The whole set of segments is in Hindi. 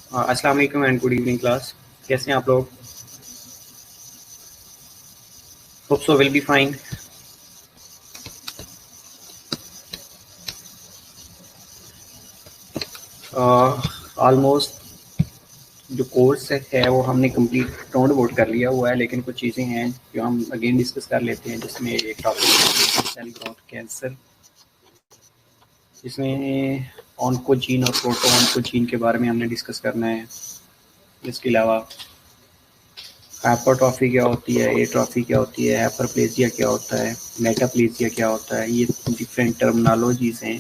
अस्सलाम वालेकुम एंड गुड इवनिंग क्लास। कैसे हैं आप लोग? Hope so will be fine. Almost जो कोर्स है वो हमने कंप्लीट राउंड अबाउट कर लिया हुआ है, लेकिन कुछ चीज़ें हैं जो हम अगेन डिस्कस कर लेते हैं, जिसमें एक टॉपिक है सेल ग्रोथ कैंसर, जिसमें ऑन्कोजीन और प्रोटो ऑन्कोजीन के बारे में हमने डिस्कस करना है। इसके अलावा हाइपरट्रॉफी क्या होती है, एट्रॉफी क्या होती है, हाइपरप्लेजिया क्या होता है, मेटाप्लेजिया क्या होता है, ये डिफरेंट टर्मिनोलॉजीज हैं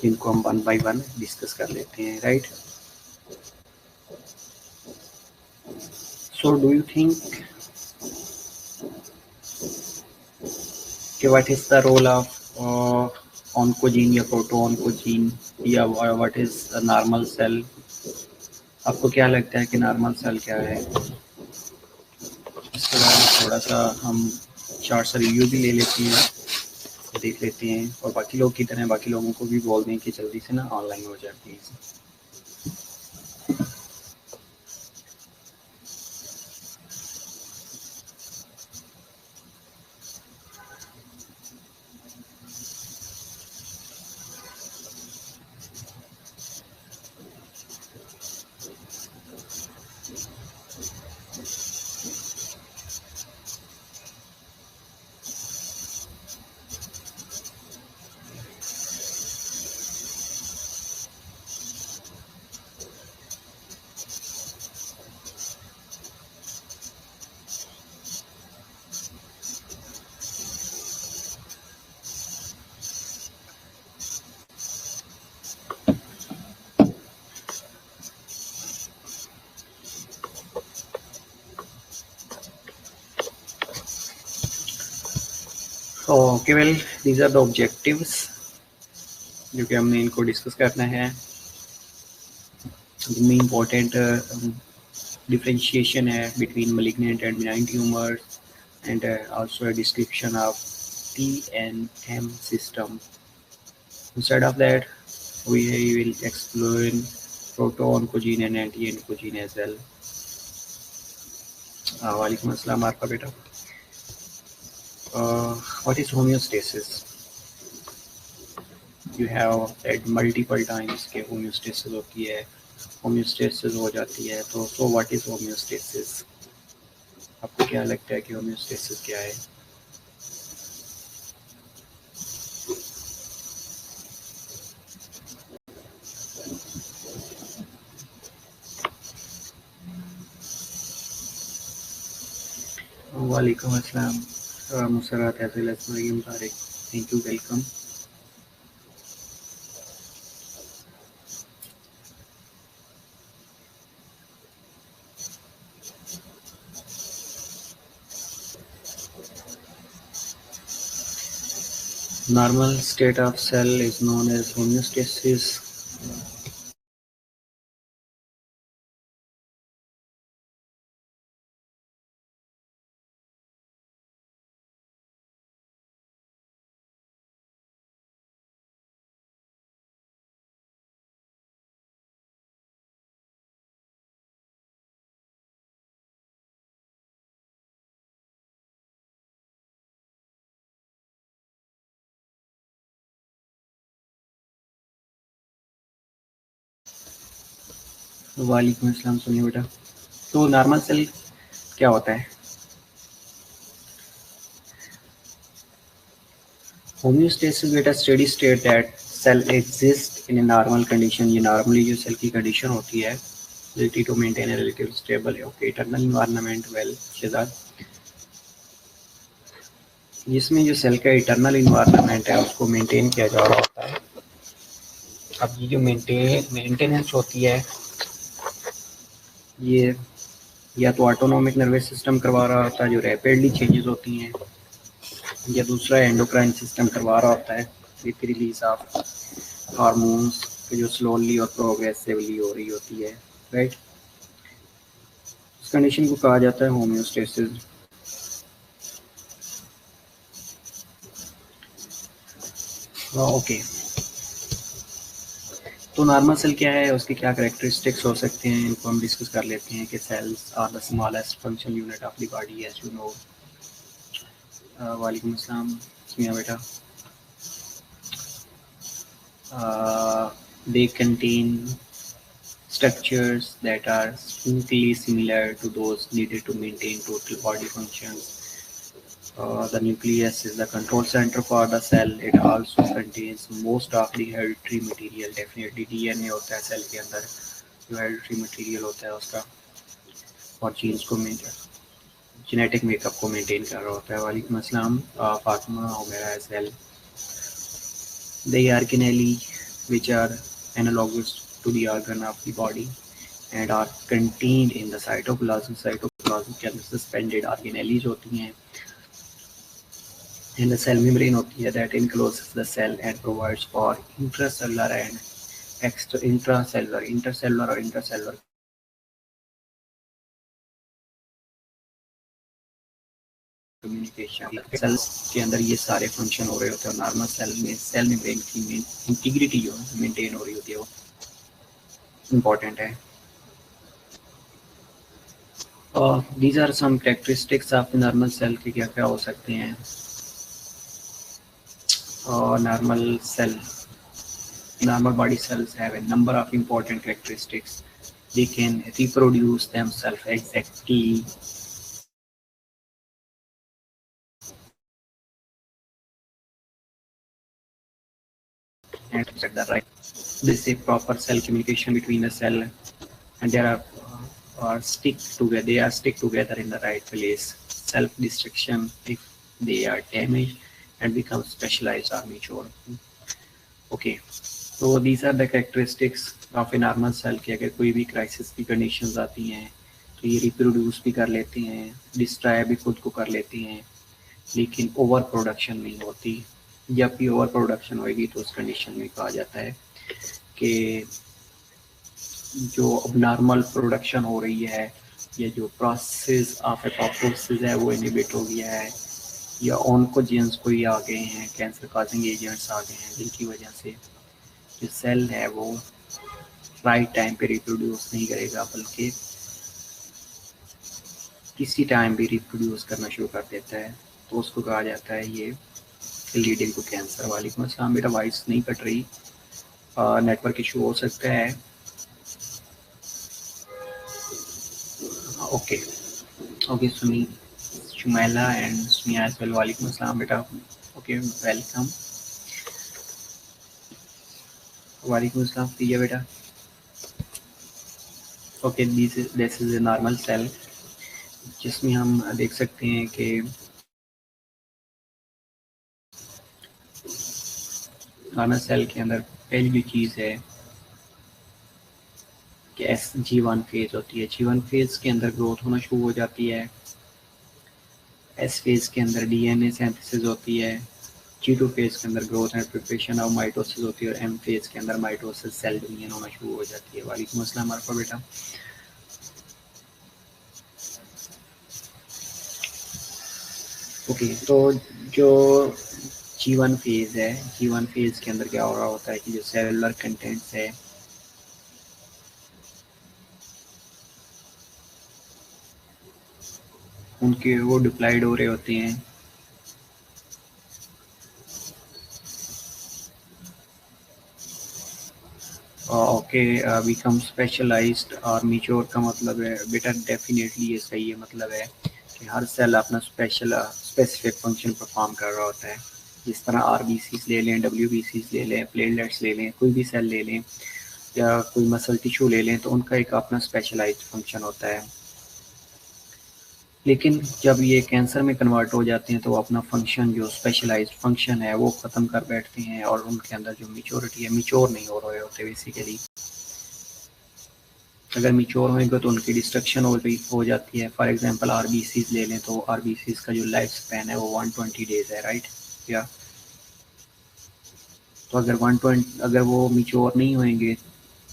जिनको हम वन बाय वन डिस्कस कर लेते हैं, right? So do you think कि what is the role of oncogene या प्रोटो ऑन्कोजीन, या व्हाट इज नॉर्मल सेल? आपको क्या लगता है कि नॉर्मल सेल क्या है? इसके बारे में थोड़ा सा हम शॉर्ट सा रिव्यू भी ले लेते हैं, देख लेते हैं, और बाकी लोग की तरह बाकी लोगों को भी बोल दें कि जल्दी से ना ऑनलाइन हो जाए please. Okay well, these are the objectives जो कि हमने इनको डिस्कस करना है। इनमें important differentiation between malignant and benign tumors, and also a description of TNM system. Instead of that, we will explore proto-oncogene and anti-oncogene as well. Walaikum assalam, आपका बेटा. What is homeostasis? You have said multiple times कि homeostasis होती है, homeostasis हो जाती है, तो so what is homeostasis? आपको क्या लगता है कि homeostasis क्या है? वालेकुम अस्सलाम Musarrat as well as Mariam Tariq. Thank you, welcome. Normal state of cell is known as homeostasis. वालेकुम अस्सलाम। सुनिए बेटा, तो नॉर्मल सेल क्या होता है? होम्योस्टेसिस बेटा steady state that cell exist in a normal condition. ये नॉर्मली जो सेल की कंडीशन होती है, ability to maintain a relatively stable okay internal environment well Shehzad, जिसमें जो सेल का इंटरनल इन्वायरमेंट है उसको मेंटेन किया जा रहा होता है। अब ये जो मेंटेनेंस होती है, ये या तो ऑटोनोमिक नर्वस सिस्टम करवा रहा होता है जो रैपिडली चेंजेस होती हैं, या दूसरा एंडोक्राइन सिस्टम करवा रहा होता है विथ रिलीज ऑफ हार्मोन्स जो स्लोली और प्रोग्रेसिवली हो रही होती है, राइट? इस कंडीशन को कहा जाता है होम्योस्टेसिस। ओके, तो नॉर्मल सेल क्या है, उसके क्या करेक्टरिस्टिक्स हो सकते हैं, इनको हम डिस्कस कर लेते हैं कि cells are the smallest functional unit of the body as you know. वालेकुम अस्सलाम सुनिया बेटा। They contain structures that are strictly similar to those needed to maintain total body functions. The nucleus is the control center for the cell. It also contains most of the hereditary material. Definitely DNA होता है सेल के अंदर, जो hereditary material होता है उसका, और जीन्स को जेनेटिक मेकअप को मेंटेन कर रहा होता है। वालेकुम अस्सलाम Fatima Humaira as well. The organelle which are analogous to the organ of the body and are contained in the cytoplasm. Cytoplasm के अंदर suspended organelles होती हैं and the cell membrane होती है that encloses the cell and provides for intracellular and intercellular और intercellular कम्युनिकेशन। सेल्स के अंदर ये सारे फंक्शन हो रहे होते हैं। नॉर्मल सेल में सेल मेम्ब्रेन की इंटीग्रिटी जो है मेंटेन हो रही होती है, वो इम्पोर्टेंट है। और these are some characteristics of normal cell के क्या क्या हो सकते हैं। और normal body cells have a number of important characteristics. They can reproduce themselves exactly and at the right. This is a proper cell communication between the cell, and are stick together. They are stick together in the right place. Self-destruction if they are damaged and become specialized or mature. Okay, so these are the characteristics of a normal cell कि अगर कोई भी क्राइसिस की कंडीशंस आती हैं तो ये रिप्रोड्यूस भी कर लेते हैं, डिस्ट्रॉय भी खुद को कर लेती हैं, लेकिन ओवर प्रोडक्शन नहीं होती। जब भी ओवर प्रोडक्शन होगी तो उस कंडीशन में कहा जाता है कि जो अब नॉर्मल प्रोडक्शन हो रही है या जो प्रोसेस ऑफ एपोप्टोसिस है वो इनहिबिट हो गया है, या ऑन्कोजेंस कोई आ गए हैं, कैंसर कॉजिंग एजेंट्स आ गए हैं, जिनकी वजह से जो सेल है वो राइट टाइम पे रिप्रोड्यूस नहीं करेगा, बल्कि किसी टाइम भी रिप्रोड्यूस करना शुरू कर देता है, तो उसको कहा जाता है ये लीडिंग टू कैंसर। वालेकुम अस्सलाम बेटा, वॉइस नहीं कट रही, नेटवर्क इशू हो सकता है। Okay okay Suni Shumaila and Sunia as well. वालेकुम अस्सलाम बेटा, ओके वेलकम। वालेकुम अस्सलाम प्रिया बेटा। Okay this is a normal cell, जिसमें हम देख सकते हैं कि नॉर्मल सेल के अंदर पहली जो चीज़ है कि G1 फेज होती है। G1 फेज के अंदर ग्रोथ होना शुरू हो जाती है। S फेज के अंदर DNA सिंथेसिस होती है। G2 फेज के अंदर growth and preparation of mitosis होती है, और M फेज के अंदर माइटोसिस सेल डिवीजन होना शुरू हो जाती है। वालेकुम अस्सलाम अरफा बेटा। ओके, तो जो G1 फेज है, G1 फेज के अंदर क्या हो रहा होता है कि जो सेलुलर कंटेंट्स है उनके वो डिप्लाइड हो रहे होते हैं। ओके, बिकम स्पेशलाइज्ड और मैच्योर का मतलब है बेटा, डेफिनेटली ये सही है, मतलब है कि हर सेल अपना स्पेसिफिक फंक्शन परफॉर्म कर रहा होता है। जिस तरह RBCs ले लें, WBCs ले लें, प्लेटलेट्स ले लें, कोई भी सेल ले लें या कोई मसल टिश्यू ले लें, तो उनका एक अपना स्पेशलाइज्ड फंक्शन होता है। लेकिन जब ये कैंसर में कन्वर्ट हो जाते हैं तो वो अपना फंक्शन, जो स्पेशलाइज्ड फंक्शन है, वो ख़त्म कर बैठते हैं, और उनके अंदर जो मैच्योरिटी है, मैच्योर नहीं हो रहे होते बेसिकली। अगर मैच्योर होंगे तो उनकी डिस्ट्रक्शन हो जाती है। फॉर एग्जांपल RBCs ले लें तो RBCs का जो लाइफ स्पैन है वो 120 डेज है, राइट या? तो अगर वो मैच्योर नहीं होंगे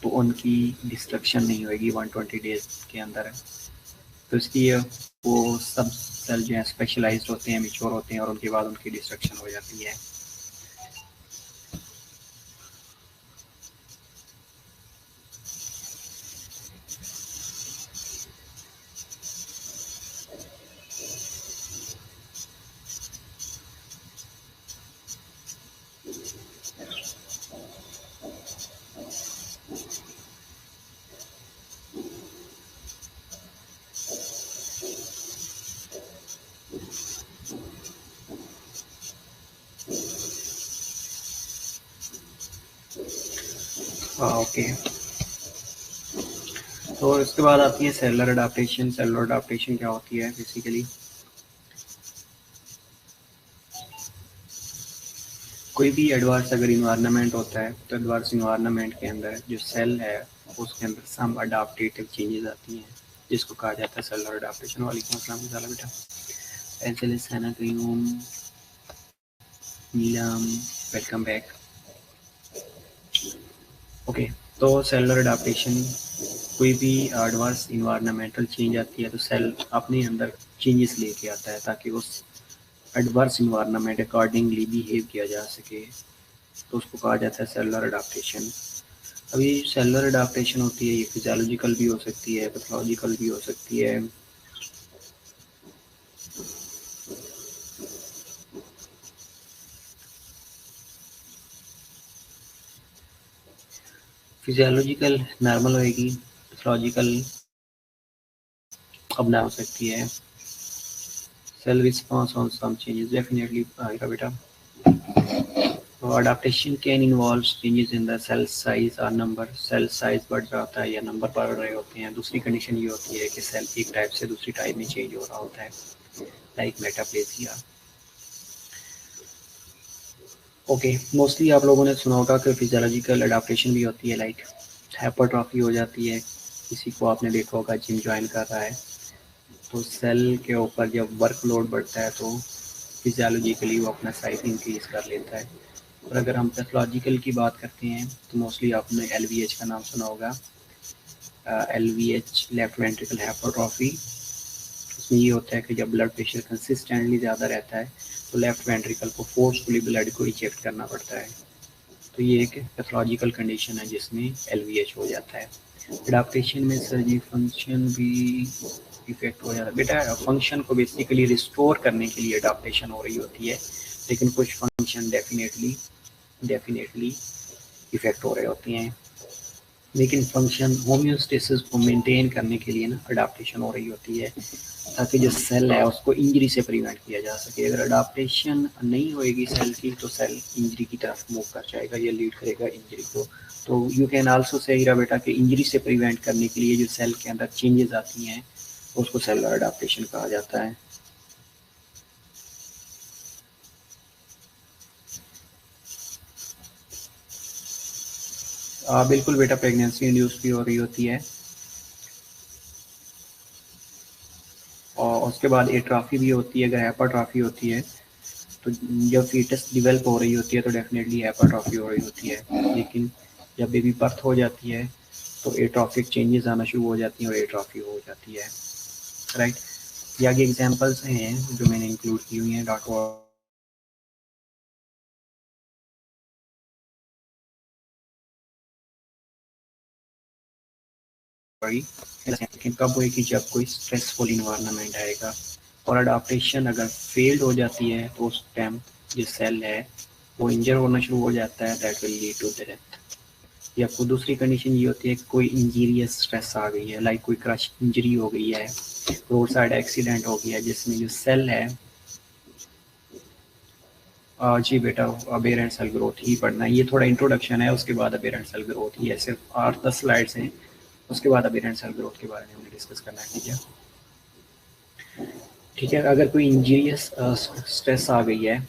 तो उनकी डिस्ट्रक्शन नहीं होगी 120 डेज के अंदर। तो इसलिए वो सब सेल जो है स्पेशलाइज्ड होते हैं, मैच्योर होते हैं, और उनके बाद उनकी डिस्ट्रक्शन हो जाती है। ओके, तो इसके बाद आती है सेलुलर अडाप्टेशन। सेलुलर अडाप्टेशन क्या होती है बेसिकली, कोई भी एडवर्स अगर इन्वायरमेंट होता है तो एडवर्स इन्वायरमेंट के अंदर जो सेल है उसके अंदर सम अडाप्टेटिव चेंजेस आती हैं जिसको कहा जाता है सेलुलर अडाप्टेशन। वालेकुम अस्सलाम बेटा, एंजेलिस, हैना, क्रीम, नीलम, वेलकम बैक। ओके, तो सेलुलर अडाप्टेशन, कोई भी एडवर्स इन्वायरमेंटल चेंज आती है तो सेल अपने अंदर चेंजेस लेके आता है ताकि उस एडवर्स इन्वायरमेंट अकॉर्डिंगली बिहेव किया जा सके, तो उसको कहा जाता है सेलुलर अडाप्टेशन। अभी सेलुलर अडाप्टेशन होती है, ये फिजियोलॉजिकल भी हो सकती है, पैथोलॉजिकल भी हो सकती है। फिजियोलॉजिकल नॉर्मल होएगी, पैथोलॉजिकल अब ना हो सकती है। Cell response on some changes definitely आएगा बेटा। Adaptation can involve changes in the cell size और नंबर। सेल साइज बढ़ जाता है या नंबर बढ़ रहे होते हैं। दूसरी कंडीशन ये होती है कि सेल एक टाइप से दूसरी टाइप में चेंज हो रहा होता है, लाइक मेटाप्लेसिया। ओके, मोस्टली आप लोगों ने सुना होगा कि फिजियोलॉजिकल अडाप्टेशन भी होती है, लाइक हाइपरट्रॉफी हो जाती है। किसी को आपने देखा होगा जिम ज्वाइन कर रहा है तो सेल के ऊपर जब वर्कलोड बढ़ता है तो फिजियोलॉजिकली वो अपना साइज इंक्रीज कर लेता है। और अगर हम पैथोलॉजिकल की बात करते हैं तो मोस्टली आपने LVH का नाम सुना होगा। LVH लेफ्ट वेंट्रिकल हाइपरट्रॉफी, उसमें ये होता है कि जब ब्लड प्रेशर कंसिस्टेंटली ज़्यादा रहता है तो लेफ्ट वेंट्रिकल को फोर्सफुली ब्लड को इजेक्ट करना पड़ता है। तो ये एक पैथोलॉजिकल कंडीशन है जिसमें LVH हो जाता है। अडाप्टेशन में सर जी फंक्शन भी इफेक्ट हो जाता है बेटा। फंक्शन को बेसिकली रिस्टोर करने के लिए अडाप्टेशन हो रही होती है, लेकिन कुछ फंक्शन डेफिनेटली इफेक्ट हो रहे होते हैं। लेकिन फंक्शन होम्योस्टेसिस को मेंटेन करने के लिए ना अडाप्टेशन हो रही होती है ताकि जो सेल है उसको इंजरी से प्रिवेंट किया जा सके। अगर अडाप्टेशन नहीं होएगी सेल की तो सेल इंजरी की तरफ मूव कर जाएगा, ये लीड करेगा इंजरी को। तो यू कैन आल्सो से हीरा बेटा कि इंजरी से प्रिवेंट करने के लिए जो सेल के अंदर चेंजेस आती हैं उसको सेलुलर अडाप्टेशन कहा जाता है। बिल्कुल बेटा, प्रेगनेंसी इंड्यूस भी हो रही होती है और उसके बाद एट्राफी भी होती है। अगर हाइपरट्रॉफी होती है तो जब फीटस डिवेल्प हो रही होती है तो डेफिनेटली हाइपरट्रॉफी हो रही होती है, लेकिन जब बेबी बर्थ हो जाती है तो एट्रॉफिक चेंजेस आना शुरू हो जाती हैं और एट्रॉफी हो जाती है। राइट, ये आगे एग्जांपल्स हैं जो मैंने इंक्लूड की हुई हैं। लेकिन कब होएगी, जब कोई स्ट्रेसफुल इन्वायरमेंट आएगा। और अडाप्टेशन अगर फेल्ड हो जाती है तो उस टाइम जो सेल है वो इंजर होना शुरू हो जाता है, that will lead to death. या कोई दूसरी कंडीशन ये होती है कि कोई इंजीरियस स्ट्रेस आ गई है, लाइक कोई क्रश इंजरी हो गई है, रोड साइड एक्सीडेंट हो गया जिसमें जो सेल है जी बेटा, अबेरेंट सेल ग्रोथ ही पढ़ना है। ये थोड़ा इंट्रोडक्शन है, उसके बाद अबेरेंट सेल ग्रोथ ही है, सिर्फ 8-10 स्लाइड्स हैं, उसके बाद अबेरेंट सेल ग्रोथ के बारे में हमने डिस्कस करना है। ठीक है, ठीक है। अगर कोई इंजीरियस स्ट्रेस आ गई है,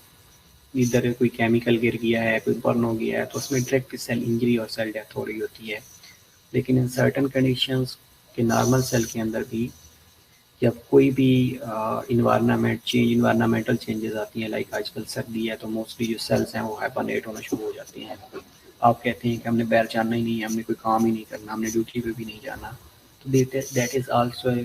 इधर कोई केमिकल गिर गया है, कोई बर्न हो गया है, तो उसमें डायरेक्ट सेल इंजरी और सेल डेथ हो रही होती है। लेकिन इन सर्टन कंडीशंस के नॉर्मल सेल के अंदर भी जब कोई भी इन्वायरमेंटल चेंजेस आती हैं, लाइक आजकल सर्दी है तो मोस्टली जो सेल्स हैं वो हाइबरनेट होना शुरू हो जाती हैं। आप कहते हैं कि हमने बाहर जाना ही नहीं है, हमने कोई काम ही नहीं करना, हमने ड्यूटी पे भी नहीं जाना, तो that is also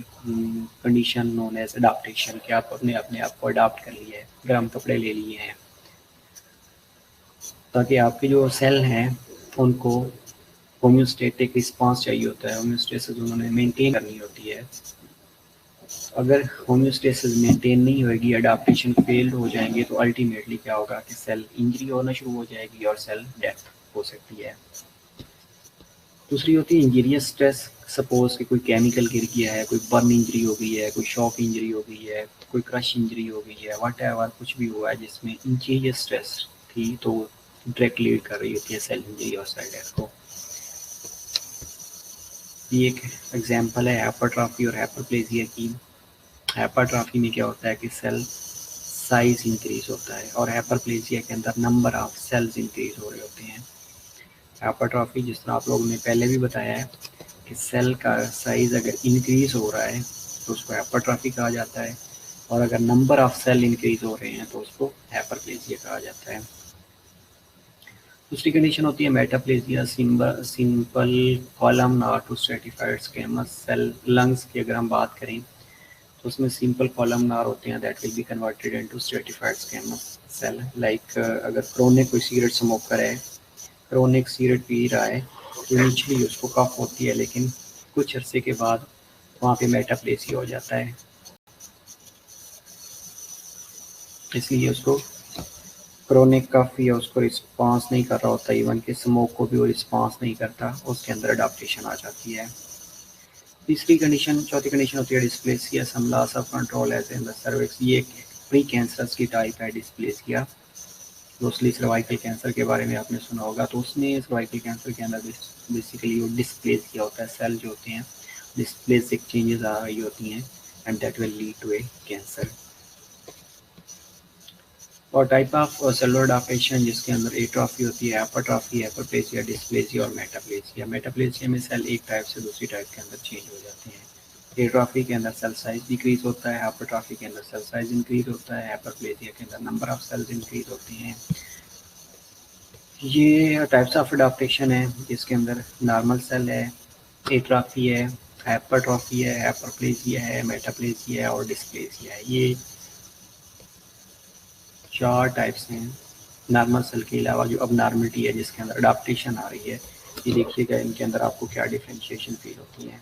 condition known as adaptation, कि आप अपने अपने आप को अडाप्ट कर लिए हैं, गर्म कपड़े ले लिए हैं, ताकि आपके जो सेल हैं उनको होम्योस्टेटिक रिस्पांस चाहिए होता है, होम्योस्टेसिस उन्होंने मेंटेन करनी होती है। अगर होम्योस्टेसिस मेंटेन नहीं होगी, अडाप्टेशन फेल्ड हो जाएंगे, तो अल्टीमेटली क्या होगा कि सेल इंजरी होना शुरू हो जाएगी और सेल डेथ हो सकती है। दूसरी होती है इंजीरियस स्ट्रेस। सपोज कि कोई केमिकल गिर गया है, कोई बर्न इंजरी हो गई है, कोई शॉक इंजरी हो गई है, कोई क्रश इंजरी हो गई है, व्हाटएवर कुछ भी हुआ है जिसमें इंजीरियस स्ट्रेस थी, तो डायरेक्ट लीड कर रही होती है सेल इंजरी और सेल डेथ को। ये एक एग्जांपल है हाइपरट्रॉफी और हाइपरप्लेजिया की। हाइपरट्रॉफी में क्या होता है कि सेल साइज इंक्रीज होता है और हाइपरप्लेजिया के अंदर नंबर ऑफ सेल्स इंक्रीज हो रहे होते हैं। हाइपरट्रॉफी जिस तरह आप लोगों ने पहले भी बताया है कि सेल का साइज अगर इंक्रीज हो रहा है तो उसको हाइपरट्रॉफी कहा जाता है, और अगर नंबर ऑफ सेल इंक्रीज हो रहे हैं तो उसको हाइपरप्लेजिया कहा जाता है। दूसरी कंडीशन होती है metaplasia, simple columnar to stratified squamous cell. Lungs की अगर हम बात करें तो उसमें सिंपल कॉलमनार होते हैं that will be converted into stratified squamous cell. Like अगर क्रोनिक कोई सिगरेट स्मोकर है, क्रोनिक सिगरेट पी रहा है तो इनिशियली उसको कफ होती है, लेकिन कुछ अरसे के बाद वहाँ पे मेटाप्लेसिया हो जाता है, इसलिए उसको क्रोनिक कफ या उसको रिस्पॉन्स नहीं कर रहा होता, इवन कि स्मोक को भी वो रिस्पॉन्स नहीं करता, उसके अंदर अडाप्टेशन आ जाती है। तीसरी कंडीशन, चौथी कंडीशन होती है dysplasia, some loss of control as in the cervix. ये एक प्री कैंसरस की टाइप है डिस्प्लेसिया। मोस्टली सर्वाइकल कैंसर के बारे में आपने सुना होगा, तो उसमें सर्वाइकल कैंसर के अंदर बेसिकली वो डिस्प्लेसिया होता है, सेल जो होते हैं डिस्प्लेसिक चेंजेस आ रही होती हैं and that will lead to a cancer. और टाइप ऑफ सेलुलर अडाप्टेशन जिसके अंदर एट्रॉफी होती है, हाइपरट्रॉफी, हाइपरप्लेजिया, डिस्प्लेजिया और मेटाप्लेजिया। मेटाप्लेजिया में सेल एक टाइप से दूसरी टाइप के अंदर चेंज हो जाते हैं। एट्रॉफी के अंदर सेल साइज डिक्रीज होता है, हाइपरट्रॉफी के अंदर सेल साइज इंक्रीज होता है, हाइपरप्लेजिया के अंदर नंबर ऑफ सेल्स इंक्रीज होते हैं। ये टाइप्स ऑफ अडाप्टेशन है जिसके अंदर नॉर्मल सेल है, एट्रॉफी है, हाइपरट्रॉफी है, हाइपरप्लेजिया है, मेटाप्लेजिया है और डिस्प्लेजिया है। ये चार टाइप्स हैं नॉर्मल सेल के अलावा जो अब नॉर्मलिटी है जिसके अंदर अडाप्टेशन आ रही है। ये देखिएगा इनके अंदर आपको क्या डिफ्रेंशिएशन फील होती है।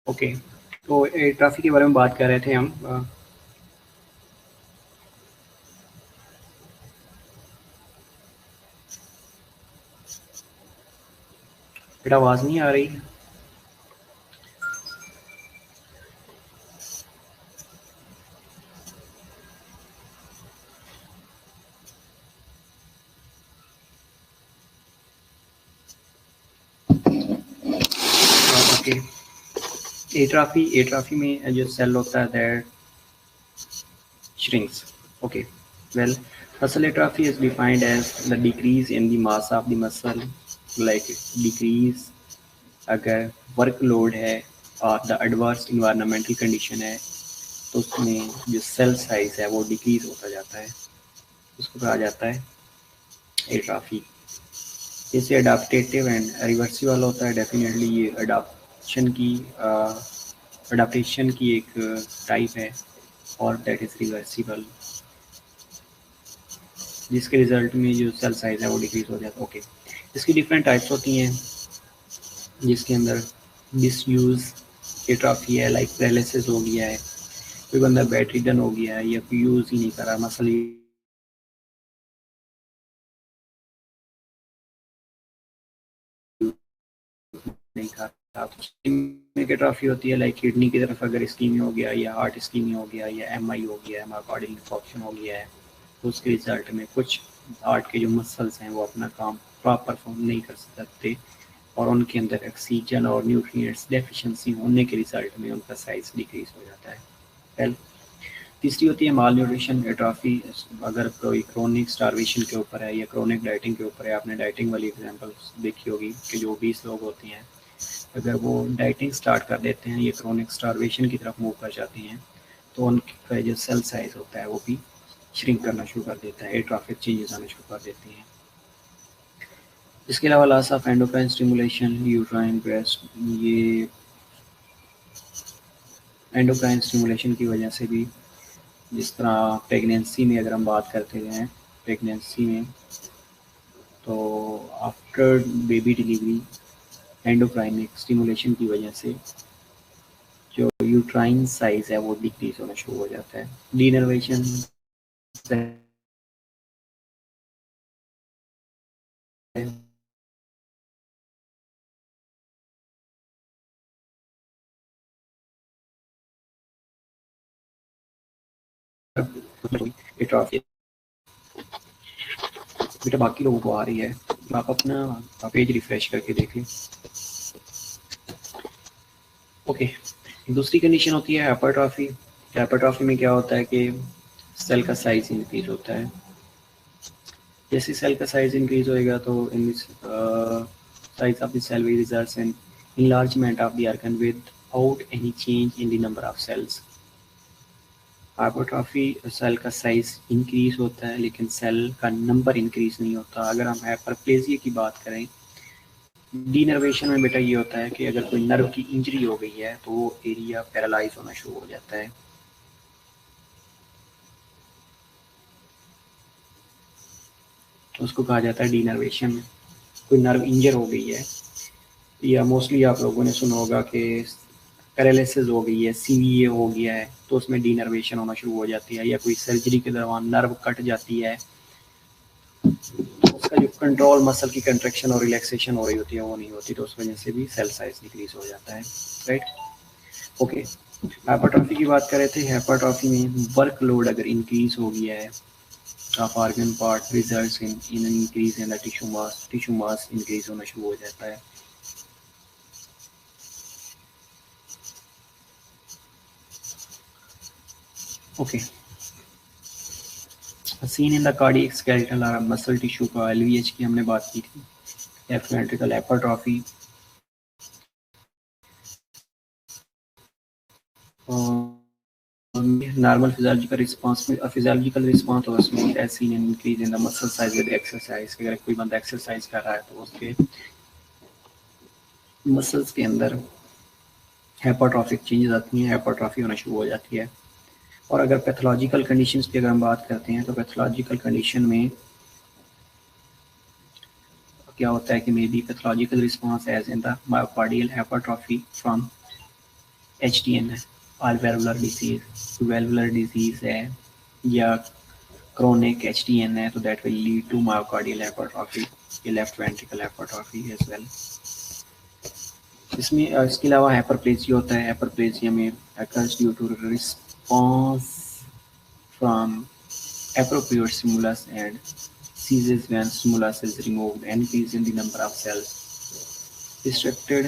ओके, तो ट्रैफिक के बारे में बात कर रहे थे हम। बेटा आवाज़ नहीं आ रही? ओके, एट्राफी में जो सेल होता है that shrinks. Okay, well, muscle atrophy is defined as the decrease in the mass of the muscle, like decrease अगर वर्कलोड है और द एडवर्स इन्वायरमेंटल कंडीशन है तो उसमें जो सेल साइज है वो डिक्रीज होता जाता है, उसको कहा जाता है एट्राफी। जैसे अडाप्टेटिव एंड रिवर्सिबल होता है, डेफिनेटली ये अडाप्टेशन की एक टाइप है, और दैट इज रिवर्सिबल जिसके रिजल्ट में जो सेल साइज है वो डिक्रीज हो जाता है। ओके, इसकी डिफरेंट टाइप्स होती हैं जिसके अंदर डिसयूज एट्राफी है, लाइक पैरालिसिस हो गया है, कोई बंदा बेडरिडन हो गया है या कोई यूज़ ही नहीं कर रहा, मसल नहीं कर रहा, तो इस्कीमिक एट्राफी होती है, लाइक किडनी की तरफ अगर इस्कीमिया हो गया या हार्ट इस्कीमिया हो गया या एमआई हो गया है, मायोकार्डियल इंफार्क्शन हो गया है, तो उसके रिजल्ट में कुछ हार्ट के जो मसल्स हैं वो अपना काम प्रॉपर परफॉर्म नहीं कर सकते और उनके अंदर ऑक्सीजन और न्यूट्रिएंट्स डेफिशिएंसी होने के रिजल्ट में उनका साइज डिक्रीज हो जाता है। वेल, तीसरी होती है माल न्यूट्रिशन एट्राफी। अगर कोई क्रोनिक स्टारवेशन के ऊपर है या क्रोनिक डाइटिंग के ऊपर है, आपने डाइटिंग वाली एग्जांपल देखी होगी कि जो 20 लोग होते हैं, अगर वो डाइटिंग स्टार्ट कर देते हैं या क्रोनिक स्टारवेशन की तरफ मूव कर जाते हैं तो उनका जो सेल साइज होता है वो भी श्रिंक करना शुरू कर देता है, एट्राफिक चेंजेस आना शुरू कर देते हैं। इसके अलावा loss of endocrine stimulation, uterine breast, ये एंडोक्राइन स्टिमुलेशन की वजह से भी, जिस तरह प्रेगनेंसी में अगर हम बात करते हैं, प्रेगनेंसी में तो आफ्टर बेबी डिलीवरी एंडोक्राइनिक स्टिमुलेशन की वजह से जो यूट्राइन साइज है वो डिक्रीज होना शुरू हो जाता है। डीनर्वेशन एट्रोफी बेटा बाकी लोगों को आ रही है, आप अपना पेज रिफ्रेश करके देख लें। ओके, दूसरी कंडीशन होती है हाइपरट्रॉफी। हाइपरट्रॉफी में क्या होता है कि सेल का साइज इंक्रीज होता है। जैसे सेल का साइज इंक्रीज होएगा तो in size of the cell will result in enlargement of the organ without any change in the number of cells. Hypertrophy cell का साइज इंक्रीज होता है लेकिन सेल का नंबर इंक्रीज नहीं होता। अगर हम हाइपरप्लेजिया की बात करें, डीनर्वेशन में बेटा ये होता है कि अगर कोई नर्व की इंजरी हो गई है तो वो एरिया पैरालाइज होना शुरू हो जाता है। तो उसको कहा जाता है डीनर्वेशन। कोई नर्व इंजर हो गई है, या मोस्टली आप लोगों ने सुना होगा कि पैरालिसिस हो गई है, सीवीए हो गया है, तो उसमें डीनर्वेशन होना शुरू हो जाती है, या कोई सर्जरी के दौरान नर्व कट जाती है तो उसका जो कंट्रोल मसल की कंट्रैक्शन और रिलैक्सेशन हो रही होती है वो नहीं होती, तो उस वजह से भी सेल साइज डिक्रीज हो जाता है। Right, okay. हाइपरट्रॉफी की बात कर रहे थे। हाइपरट्रॉफी में वर्कलोड अगर इंक्रीज हो गया है of organ part results in increase in the tissue mass increase होना शुरू हो जाता है। Okay, seen in the cardiac skeletal और मसल टिश्यू का एलवीएच की हमने बात की थी। Left ventricle hypertrophy normal physiological response और उसमें as seen in increase in the muscle size with exercise. अगर कोई बंदा एक्सरसाइज कर रहा है तो उसके मसल्स के अंदर हाइपरट्रॉफिक चेंजेस आती हैं, हाइपरट्रॉफी होना शुरू हो जाती है। और अगर पैथोलॉजिकल कंडीशंस की अगर हम बात करते हैं तो पैथोलॉजिकल कंडीशन में क्या होता है कि maybe pathological response as in the myocardial hypertrophy from HTN है, alveolar disease, valvular disease है या chronic HTN है, तो that will lead to myocardial hypertrophy, left ventricle hypertrophy as well। इसमें इसके अलावा हाइपरप्लेजिया होता है। हाइपरप्लेजिया में occurs due to response from appropriate stimulus and ceases when stimulus is removed, increase in the number of cells, restricted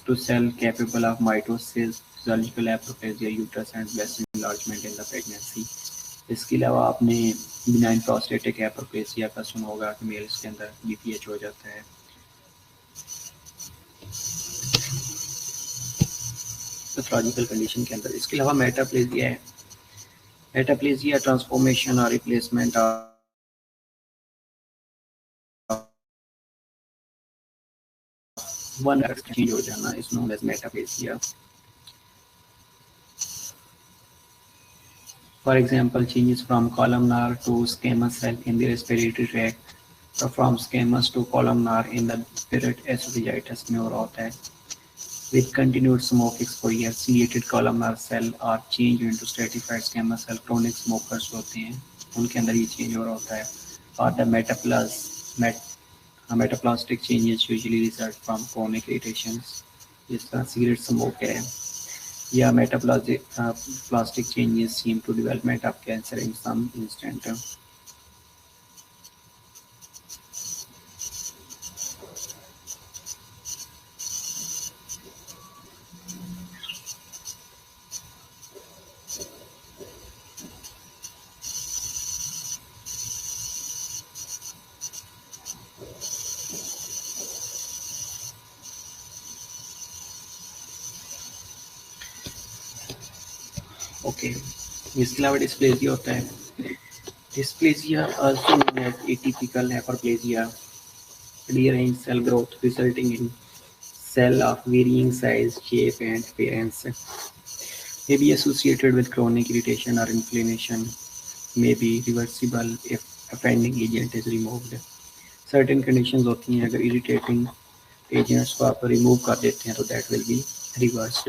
to cell capable of mitosis, surgical aplasia, uterus and breast enlargement in the pregnancy. इसके अलावा आपने बिनाइन प्रोस्टेटिक एप्रोप्लेसिया का सुना होगा कि मेल्स के अंदर बीपीएच हो जाता है। पैथोलॉजिकल कंडीशन के अंदर इसके अलावा मेटाप्लेसिया है। मेटाप्लेसिया ट्रांसफॉर्मेशन और रिप्लेसमेंट वन चेंज हो जाना is known as metaplasia. For example, changes from columnar to squamous cell in the respiratory tract, or from squamous to columnar in the Barrett esophagitis में हो रहा होता है। With continued smoke exposure, ciliated columnar cell are changed into stratified squamous cell. Chronic smokers होते हैं, उनके अंदर ये change हो रहा होता है। और the metaplastic changes usually result from chronic irritations. जिस तरह cigarette smoke है, या metaplastic changes seem to development of cancer in some instant. Okay, इसके अलावा डिस्प्लेसिया होता है। Dysplasia also known as atypical hyperplasia, rearranged cell growth resulting in cell of varying size, shape and appearance. May be associated with chronic irritation or inflammation. May be reversible if offending agent is removed. Certain conditions होती हैं, अगर irritating agents को आप remove कर देते हैं तो that will be reversed.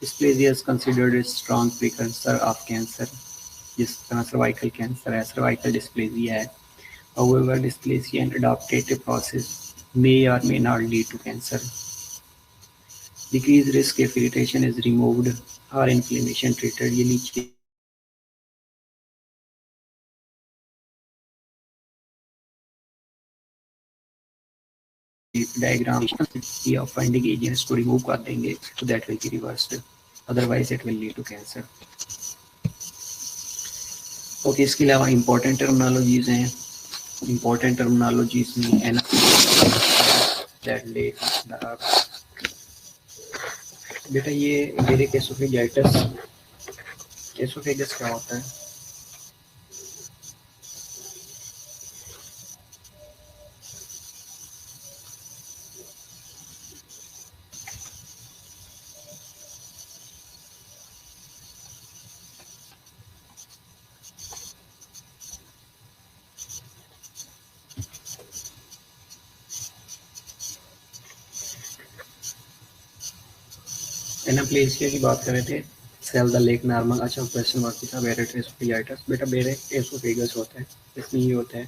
Dysplasia is considered a strong precursor of cancer. जिस तरह cervical cancer है, cervical dysplasia है. However, dysplasia and adaptive process may or may not lead to cancer. Decreased risk if irritation is removed or inflammation treated. ये नीचे डायग्राम या offending agents को remove कर देंगे तो that will be reversed. Otherwise, it will lead to cancer. Okay, इसके अलावा important terminologies हैं। Important terminologies में that बेटा ये बेरिक एसोफेजाइटिस, एसोफेगस क्या होता है? एनाप्लेसिया की बात कर रहे थे, सेल द लेक नॉर्मल। अच्छा, क्वेश्चन मार्क था बेरेट एसोफेजाइटिस। बेटा बेरेट एसोफेगस होता है, इसमें ये होता है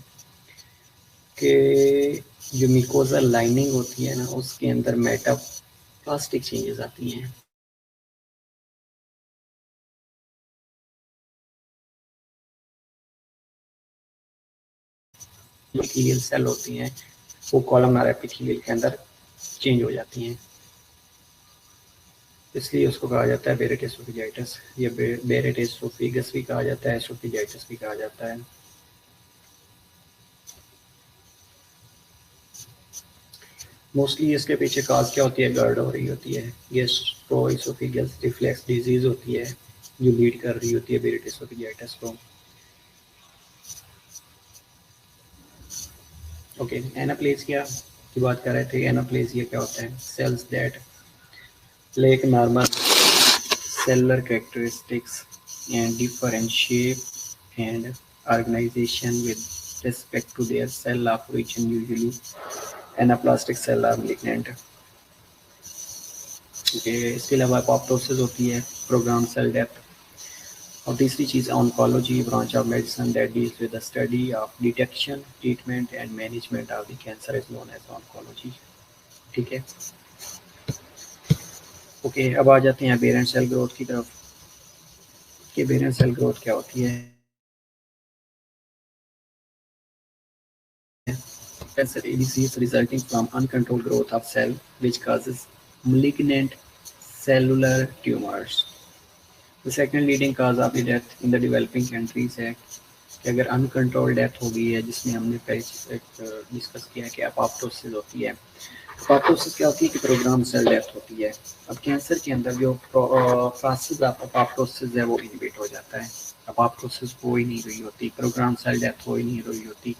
कि जो मिकोजल लाइनिंग होती है ना, उसके अंदर मेटाप्लास्टिक चेंजेस आती हैं। एपिथेलियल सेल होती हैं, वो कॉलमनार एपिथेलियल के अंदर चेंज हो जाती हैं, इसलिए उसको कहा जाता है बेरेट एसोफेजाइटिस। या बेरेट एसोफेगस भी कहा जाता है, एसोफेजाइटिस भी कहा जाता है। मोस्टली इसके पीछे काज क्या होती है? गर्ड हो रही होती है, गैस्ट्रोएसोफेगल रिफ्लेक्स डिजीज होती है जो लीड कर रही होती है बेरेट एसोफेजाइटिस को। ओके, एनाप्लेसिया की बात कर रहे थे। एनाप्लेसिया क्या होता है? Cells that lack normal cellular characteristics and differ in shape and organization with respect to their cell of origin, usually anaplastic cell or malignant. इसके अलावा apoptosis होती है, programmed cell death। और तीसरी चीज़ oncology, branch of medicine that deals with the study of detection, treatment and management of the cancer is known as oncology। ठीक है, ओके, अब आ जाते हैं अबेरेंट सेल ग्रोथ की तरफ कि अबेरेंट सेल ग्रोथ क्या होती है। Cancer disease resulting from uncontrolled growth of cell which causes malignant cellular tumors. The second leading cause of death in the developing countries है कि अगर अनकंट्रोल्ड डेथ हो गई है, जिसमें हमने डिस्कस किया कि अपोप्टोसिस होती है। अपोप्टोसिस क्या होती है कि प्रोग्राम सेल डेथ होती है। अब कैंसर के अंदर जो प्रोसेस ऑफ अपोप्टोसिस है वो इनहिबिट हो जाता है। अपोप्टोसिस हो ही नहीं रही होती, प्रोग्राम सेल डेथ हो ही नहीं रही होती,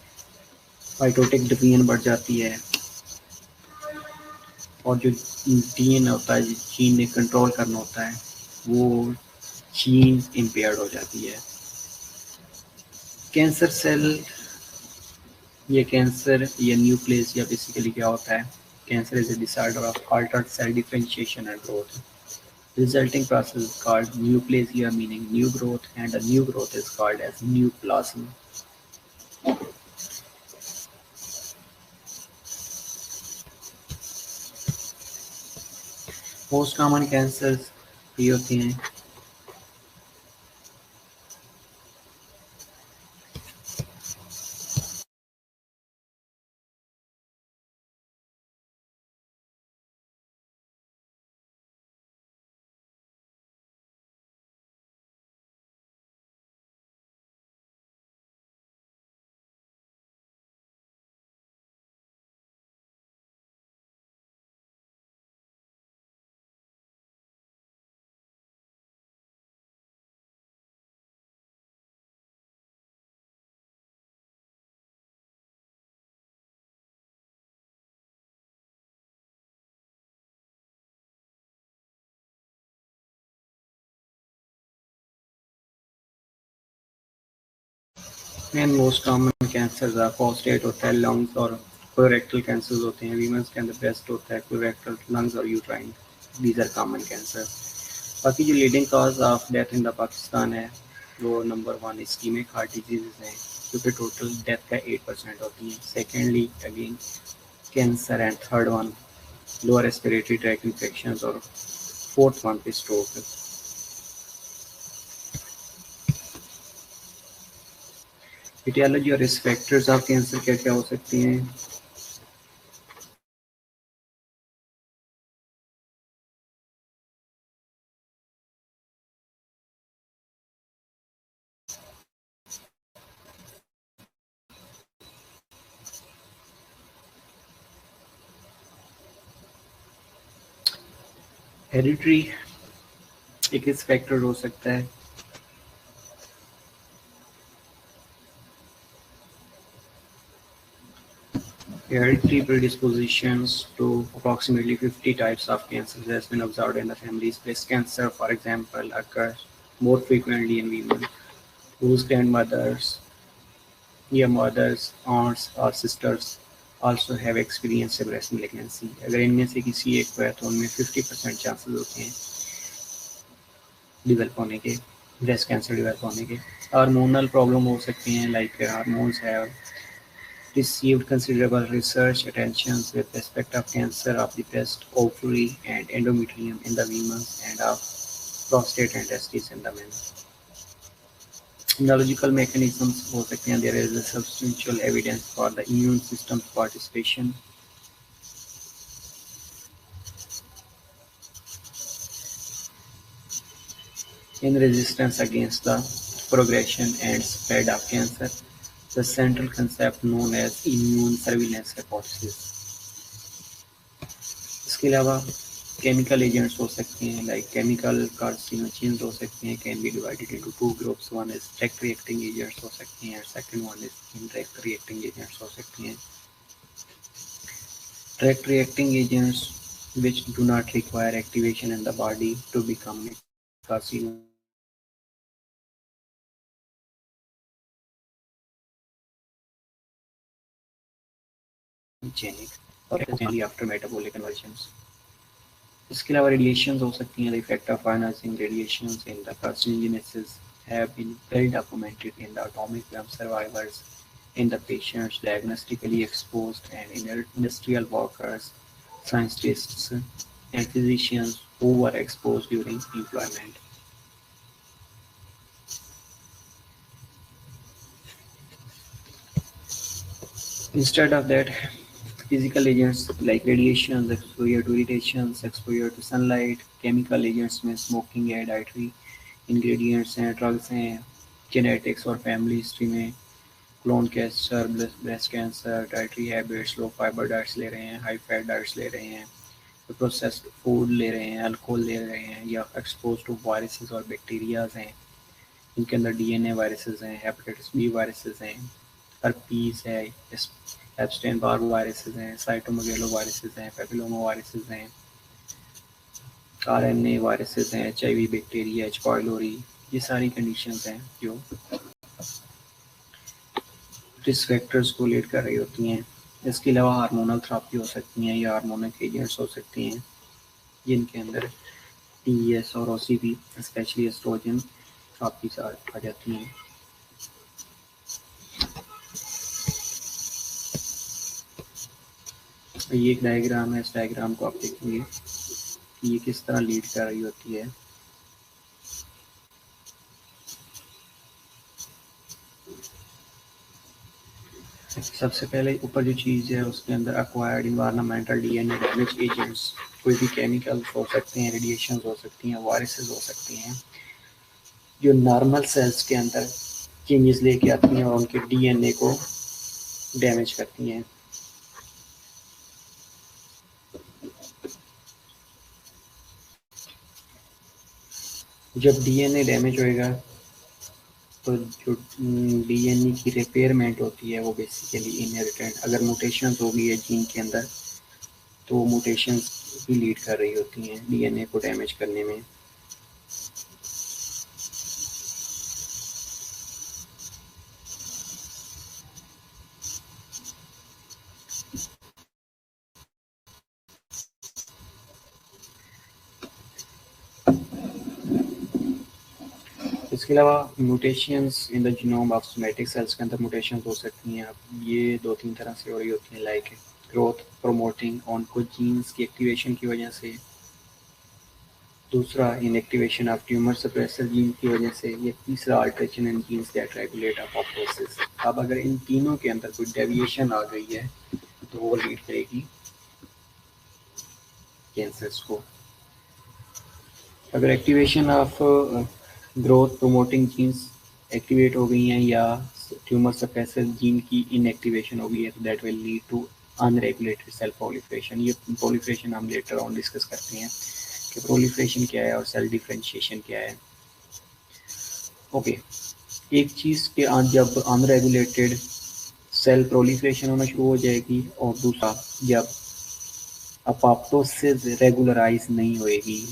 माइटोटिक डिवीजन बढ़ जाती है और जो जीन होता है, जिस जीन ने कंट्रोल करना होता है, वो जीन इम्पेयर्ड हो जाती है। कैंसर सेल, ये कैंसर या न्यूक्लियस या बेसिकली क्या होता है, cancer is a disorder of altered cell differentiation and growth. Resulting process is called neoplasia, meaning new growth, and a new growth is called as neoplasm. Most common cancers ये होते हैं and most common cancers are prostate होता है, lungs और colorectal cancers होते हैं, वीमेंस के अंदर breast होता है, colorectal, lungs और uterine, these are common cancers. बाकी जो leading cause of death in the Pakistan है वो नंबर 1 इस्कीमिक हार्ट डिजीज़ है, क्योंकि टोटल डेथ का 8% होती है। Secondly again cancer and third one lower respiratory tract infections और फोर्थ वन पे स्ट्रोक। एटियोलॉजी और रिस्क फैक्टर्स ऑफ कैंसर क्या क्या हो सकती हैं? हेरिडिटरी एक रिस्क फैक्टर हो सकता है। Hereditary predispositions to approximately 50 types of cancers has been observed in the families. Breast cancer, for example, occurs more frequently in women whose grandmothers, या mothers, aunts or sisters also have experienced breast malignancy. अगर इनमें से किसी एक को है तो उनमें 50% चांसेस होते हैं डिवेल्प होने के, ब्रेस्ट कैंसर डिवेल्प होने के। हार्मोनल प्रॉब्लम हो सकती हैं, like hormones have received considerable research attention with respect of cancer of the breast, ovary and endometrium in the women and of prostate and testes in the men. Immunological mechanisms हो सकते हैं, there is a substantial evidence for the immune system's participation in resistance against the progression and spread of cancer. The central concept known as immune surveillance hypothesis. इसके अलावा केमिकल एजेंट्स हो सकते हैं, लाइक केमिकल कार्सिनोजेंस हो सकते हैं, can be divided into two groups, one is direct reacting agents हो सकते हैं, second one is indirect reacting agents हो सकते हैं। Direct reacting agents which do not require activation in the body to become carcinogenic or only after metabolic conversions. इसके अलावा रेडिएशंस हो सकती हैं, the effect of ionizing radiations in the carcinogenesis have been well documented in the atomic bomb survivors, in the patients diagnostically exposed, and in industrial workers, scientists, and physicians who were exposed during employment. Instead of that, Physical agents like radiations, exposure to irritations, exposure to sunlight. Chemical agents में smoking है, dietary ingredients हैं, drugs हैं, genetics और family history में colon cancer, breast cancer, dietary habits, low fiber diets ले रहे हैं, high fat diets ले रहे हैं, प्रोसेस्ड फूड ले रहे हैं, अल्कोहल ले रहे हैं, या एक्सपोज टू वायरसेस और बैक्टीरियाज हैं, इनके अंदर डीएनए वायरसेस हैं, हेपेटाइटिस बी वायरसेस हैं, हर्पीस है, एप्स्टेन बार वायरसेस हैं, साइटोमेगालो वायरसेस हैं, पेपिलोमा वायरसेस हैं, आरएनए वायरसेस हैं, एचआईवी बैक्टीरिया, एच पाइलोरी, ये सारी कंडीशंस हैं जो रिस्क फैक्टर्स को लीड कर रही होती हैं। इसके अलावा हार्मोनल थेरेपी हो सकती हैं या हार्मोनिक एजेंट्स हो सकती हैं जिनके अंदर टीएस और ओसीपी स्पेशली एस्ट्रोजन थेरेपी आ जाती हैं। ये एक डायग्राम है, इस डायग्राम को आप देखेंगे कि ये किस तरह लीड कर रही होती है। सबसे पहले ऊपर जो चीज़ है उसके अंदर acquired environmental DNA damage agents, कोई भी केमिकल्स हो सकते हैं, रेडिएशंस हो सकती हैं, वायरसेस हो सकती हैं जो नॉर्मल सेल्स के अंदर चेंजेस लेके आती हैं और उनके डीएनए को डैमेज करती हैं। जब डीएनए डैमेज होएगा तो जो डीएनए की रिपेयरमेंट होती है वो बेसिकली इनहेरिटेड, अगर म्यूटेशंस हो गई है जीन के अंदर तो वो म्यूटेशंस भी लीड कर रही होती हैं डीएनए को डैमेज करने में। इसके अलावा mutations in the genome of somatic cells के अंदर म्यूटेशंस हो सकती हैं। ये 2-3 तरह से हो रही होती हैं, लाइक ग्रोथ प्रोमोटिंग ऑन्कोजीन्स की एक्टिवेशन की वजह से, दूसरा inactivation of tumour suppressor gene की वजह से, ये तीसरा alteration in genes that regulate apoptosis. अब अगर इन तीनों के अंदर कोई डेविएशन आ गई है तो वो लीड करेगी कैंसर्स को। अगर activation of growth promoting genes activate हो गई हैं या ट्यूमर सप्रेसर जीन की इनएक्टिवेशन हो गई है तो that will lead to unregulated cell proliferation. ये प्रोलिफरेशन हम लेटर ऑन डिस्कस करते हैं कि प्रोलिफरेशन क्या है और सेल डिफरेंशिएशन क्या है। ओके, एक चीज़ के जब अनरेगुलेटेड सेल प्रोलिफरेशन होना शुरू हो जाएगी और दूसरा जब अपोप्टोसिस रेगुलराइज नहीं होएगी,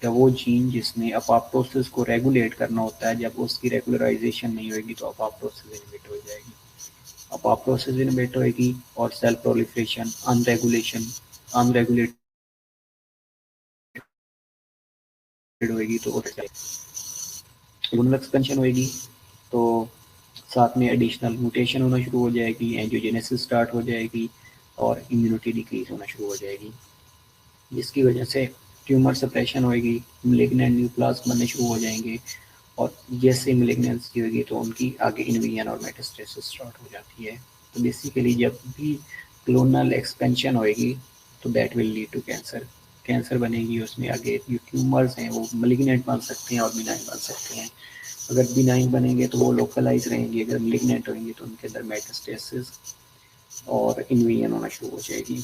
या वो जीन जिसने अपोप्टोसिस को रेगुलेट करना होता है जब उसकी रेगुलराइजेशन नहीं होगी तो अपोप्टोसिस इनहिबिट हो जाएगी। अपोप्टोसिस इनहिबिट होएगी और सेल प्रोलिफरेशन अनरेगुलेटेड होएगी तो ह्यूमन एक्सपेंशन होएगी तो साथ में एडिशनल म्यूटेशन होना शुरू हो जाएगी, एंजियोजेनेसिस स्टार्ट हो जाएगी और इम्यूनिटी डिक्रीज होना शुरू हो जाएगी, जिसकी वजह से ट्यूमर सप्रेशन होएगी, मैलिग्नेंट न्यूप्लाज्म बनने शुरू हो जाएंगे और जैसे मैलिग्नेंसी होगी तो उनकी आगे इन्वेजन और मेटास्टेसिस स्टार्ट हो जाती है। तो बेसिकली जब भी क्लोनल एक्सपेंशन होएगी तो that will lead to cancer. Cancer बनेगी, उसमें आगे जो ट्यूमर्स हैं वो मैलिग्नेंट बन सकते हैं और बिनाइन बन सकते हैं। अगर बिनाइन बनेंगे तो वो लोकलाइज रहेंगे, अगर मैलिग्नेंट होंगे तो उनके अंदर मेटास्टेसिस और इन्वेजन होना शुरू हो जाएगी।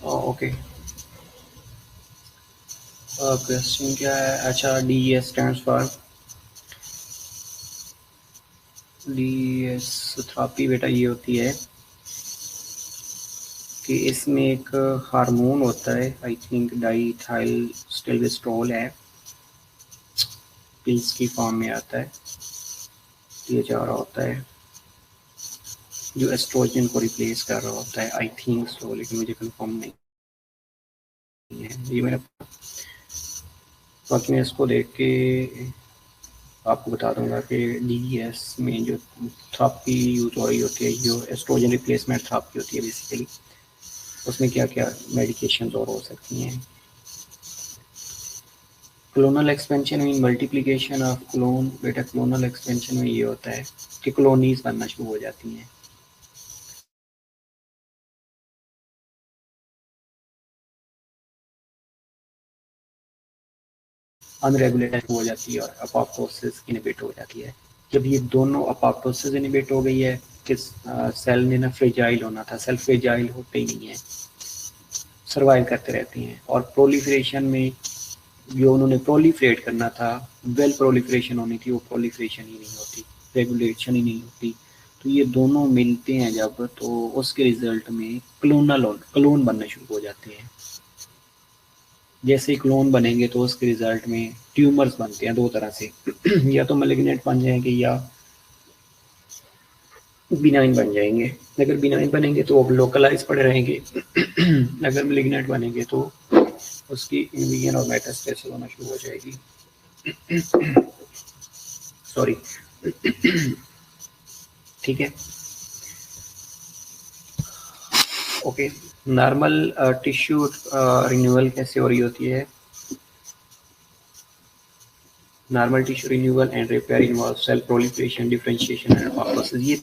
ओके, क्वेश्चन क्या है? अच्छा, D S stands for D therapy बेटा ये होती है कि इसमें एक हार्मोन होता है, आई थिंक डाईथाइल स्टिलविस्ट्रोल है, पिल्स की फॉर्म में आता है, दिया जा रहा होता है जो एस्ट्रोजन को रिप्लेस कर रहा होता है, आई थिंक सो, लेकिन मुझे कंफर्म नहीं है ये मेरा। बाकी मैं इसको देख के आपको बता दूंगा कि DES में जो थेरेपी यूज हो रही होती है, जो एस्ट्रोजन रिप्लेसमेंट थेरेपी होती है बेसिकली, उसमें क्या क्या मेडिकेशन और हो सकती हैं। Clonal expansion mean multiplication of clone. बेटा क्लोनल एक्सपेंशन में ये होता है कि कॉलोनीज बनना शुरू हो जाती हैं। अनरेगुलेटेड हो जाती है और अपोप्टोसिस इनहिबिट हो जाती है। जब ये दोनों अपोप्टोसिस इनहिबिट हो गई है कि सेल ने ना फ्रेजाइल होना था, सेल फ्रेजाइल होते ही नहीं है, सर्वाइव करते रहती हैं। और प्रोलिफरेशन में जो उन्होंने प्रोलिफरेट करना था, वेल प्रोलिफरेशन होनी थी, वो प्रोलिफरेशन ही नहीं होती, रेगुलेशन ही नहीं होती। तो ये दोनों मिलते हैं जब, तो उसके रिजल्ट में क्लोन बनने शुरू हो जाते हैं। जैसे ही क्लोन बनेंगे तो उसके रिजल्ट में ट्यूमर्स बनते हैं दो तरह से या तो मैलिग्नेंट बन जाएंगे या बिनाइन बन जाएंगे। अगर बिनाइन बनेंगे तो वो लोकलाइज पड़े रहेंगे अगर मैलिग्नेंट बनेंगे तो उसकी इन्वीजन और मेटास्टेसिस होना शुरू हो जाएगी। सॉरी ठीक है, ओके। नॉर्मल टिश्यू रिन्यूअल कैसे हो रही होती है? Normal tissue renewal and repair involve cell proliferation, differentiation and apoptosis। ये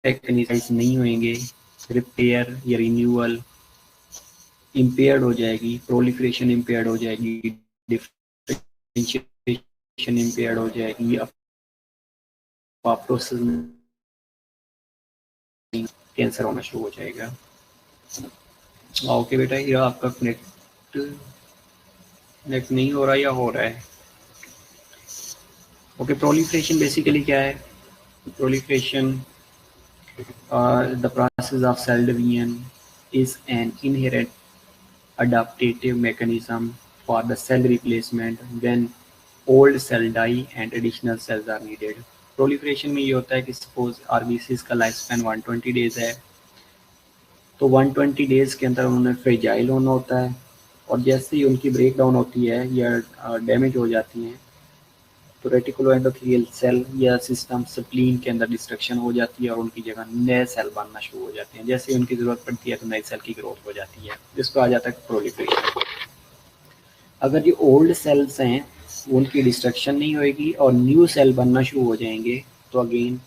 टेक्निसाइज नहीं होंगे, रिपेयर या रिन्यूअल इम्पेयर्ड हो जाएगी, प्रोलिफरेशन इम्पेयर्ड हो जाएगी, डिफरेंशिएशन इम्पेयर्ड हो जाएगी, अपोप्टोसिस कैंसर होना शुरू हो जाएगा। ओके बेटा, ये आपका नेट नहीं हो रहा या हो रहा है? ओके, प्रोलिफरेशन बेसिकली क्या है? Proliferation the process of cell division is an inherent adaptive mechanism for the cell replacement when old cell die and additional cells are needed। Proliferation में ये होता है कि सपोज आरबीसीज का लाइफ स्पैन 120 डेज है, तो 120 डेज के अंदर उन्होंने फ्रेजाइल होना होता है, और जैसे ही उनकी ब्रेक डाउन होती है या डैमेज हो जाती हैं तो रेटिकुलो एंडोथेलियल सेल या सिस्टम स्प्लीन के अंदर डिस्ट्रक्शन हो जाती है और उनकी जगह नए सेल बनना शुरू हो जाते हैं। जैसे ही उनकी ज़रूरत पड़ती है तो नए सेल की ग्रोथ हो जाती है, जिसको आ जाता है प्रोलिफरेशन। अगर जो ओल्ड सेल्स हैं उनकी डिस्ट्रक्शन नहीं होएगी और न्यू सेल बनना शुरू हो जाएंगे, तो अगेन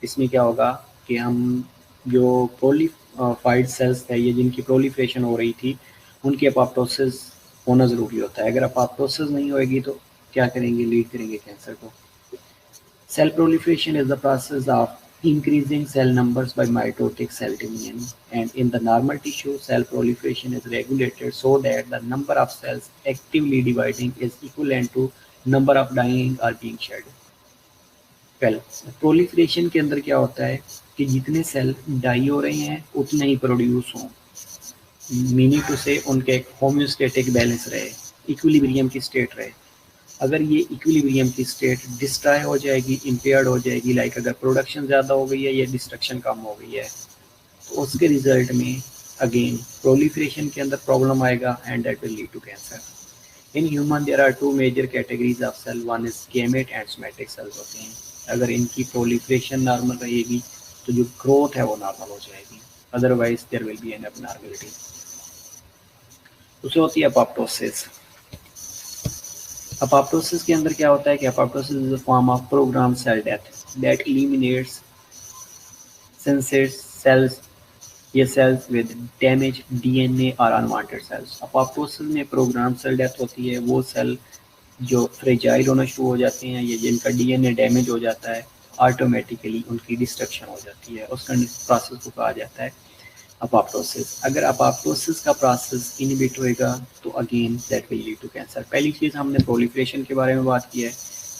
इसमें क्या होगा कि हम जो प्रोलिफाइड सेल्स थे ये जिनकी प्रोलिफरेशन हो रही थी, उनकी अपोप्टोसिस होना ज़रूरी होता है। अगर अपोप्टोसिस नहीं होएगी तो क्या करेंगे? लीड करेंगे कैंसर को। Cell proliferation is the process of increasing cell numbers by mitotic cell division, and in the normal tissue, cell proliferation is regulated so that the number of cells actively dividing is equivalent to number of dying or being shed। Well, proliferation के अंदर क्या होता है कि जितने सेल डाई हो रहे हैं उतने ही प्रोड्यूस हों, मीनिंग टू से उनके एक होम्योस्टेटिक बैलेंस रहे, इक्विलिब्रियम की स्टेट रहे। अगर ये इक्विलिब्रियम की स्टेट डिस्ट्रॉय हो जाएगी, इम्पेयर्ड हो जाएगी, लाइक अगर प्रोडक्शन ज़्यादा हो गई है या डिस्ट्रक्शन कम हो गई है, तो उसके रिजल्ट में अगेन प्रोलिफरेशन के अंदर प्रॉब्लम आएगा and that will lead to cancer. In human there are two major categories of cell, one is gamete and somatic cells होते हैं। अगर इनकी प्रोलिफरेशन नॉर्मल रहेगी तो जो ग्रोथ है वो नॉर्मल हो जाएगी, otherwise there will be an abnormality. दूसरी होती है अपोप्टोसिस। अपोप्टोसिस के अंदर क्या होता है कि apoptosis is a form of program cell death that eliminates senses cells या सेल्स विद डैमेज डीएनए और अनवांटेड सेल्स। अपोप्टोसिस में प्रोग्राम सेल डेथ होती है, वो सेल जो फ्रेजाइल होना शुरू हो जाते हैं या जिनका डीएनए डैमेज हो जाता है, ऑटोमेटिकली उनकी डिस्ट्रक्शन हो जाती है। उसका प्रोसेस को कहा जाता है अपोप्टोसिस। अगर अपोप्टोसिस का प्रोसेस इनहिबिट होएगा तो again that will lead to cancer. पहली चीज़ हमने प्रोलिफरेशन के बारे में बात की है